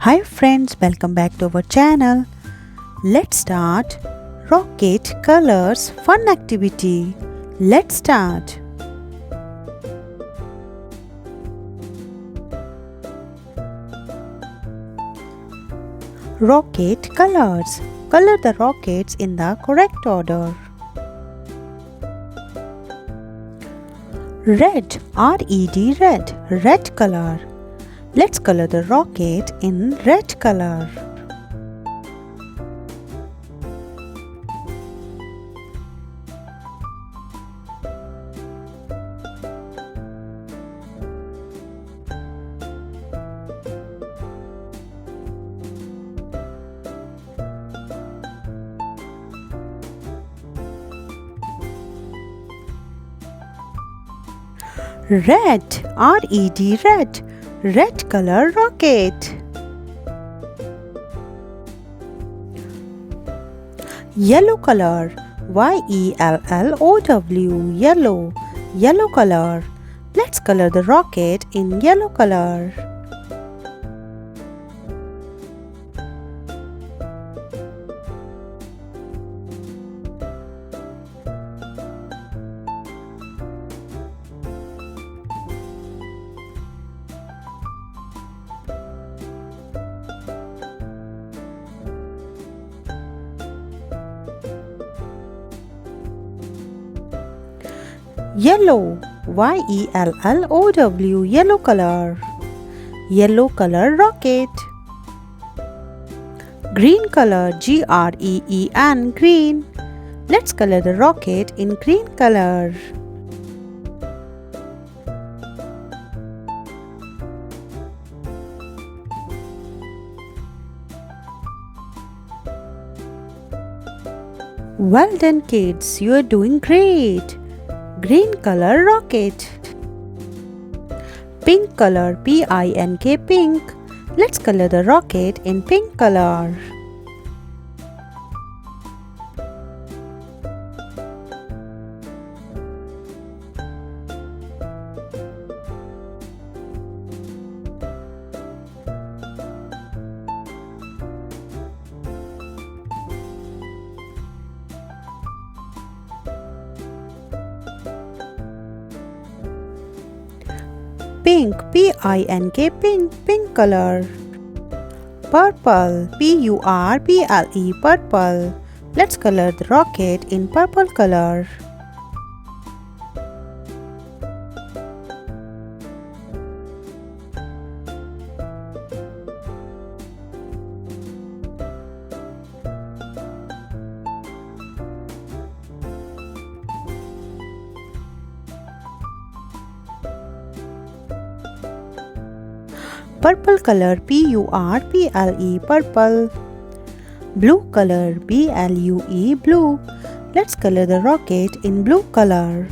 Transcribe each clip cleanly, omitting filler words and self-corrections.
Hi friends, welcome back to our channel. Let's start rocket colors fun activity. Let's start. Rocket colors. Color the rockets in the correct order. Red, R-E-D, red, red color. Let's color the rocket in red color. Red, R-E-D, red, red color rocket. Yellow color, Y-E-L-L-O-W, yellow, yellow color. Let's color the rocket in yellow color. Yellow, Y-E-L-L-O-W, yellow color. Yellow color rocket. Green color, G-R-E-E-N, green. Let's color the rocket in green color. Well done kids, you are doing great. Green color rocket. Pink color, P-I-N-K, pink. Let's color the rocket in pink color. Pink, P-I-N-K, pink, pink color. Purple, P-U-R-P-L-E, purple. Let's color the rocket in purple color. Purple color, P-U-R-P-L-E, purple. Blue color, B-L-U-E, blue. Let's color the rocket in blue color.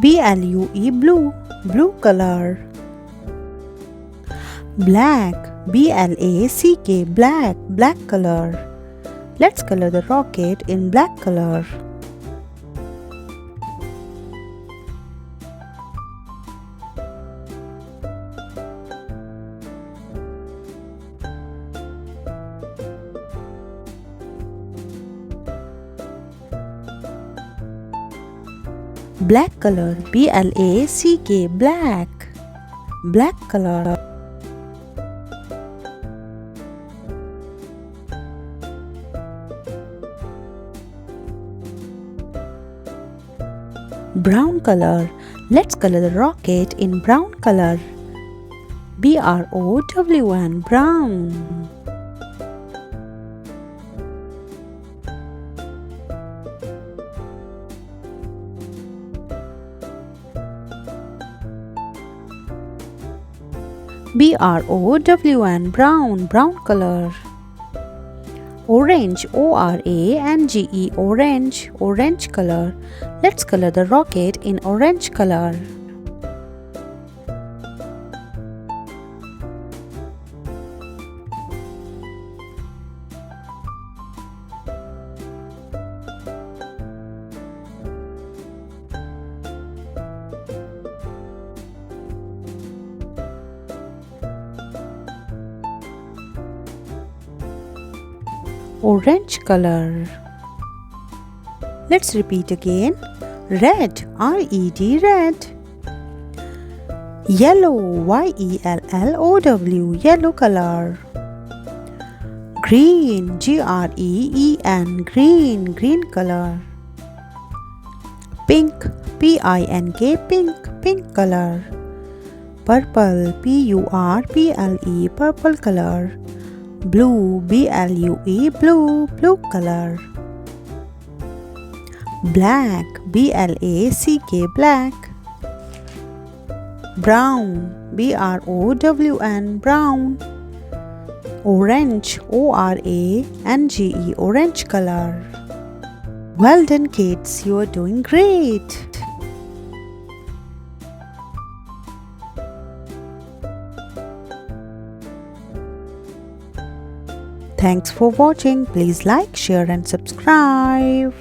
B-L-U-E, blue, blue color. Black, B-L-A-C-K, black, black color. Let's color the rocket in black color. Black color, B-L-A-C-K, black, black color. Brown color, let's color the rocket in brown color. B-R-O-W-N, brown. B-R-O-W-N, brown, brown color. Orange, O-R-A-N-G-E, orange, orange color. Let's color the rocket in orange color. orange color. Let's repeat again. Red, R-E-D, red. Yellow, Y-E-L-L-O-W, yellow color. Green, G-R-E-E-N, green, green color. Pink, P-I-N-K, pink, pink color. Purple, P-U-R-P-L-E, purple color. Blue, B-L-U-E, blue, blue color. Black, B-L-A-C-K, black. Brown, B-R-O-W-N, brown. Orange, O-R-A-N-G-E, orange color. Well done kids, you are doing great. Thanks for watching. Please like, share and subscribe.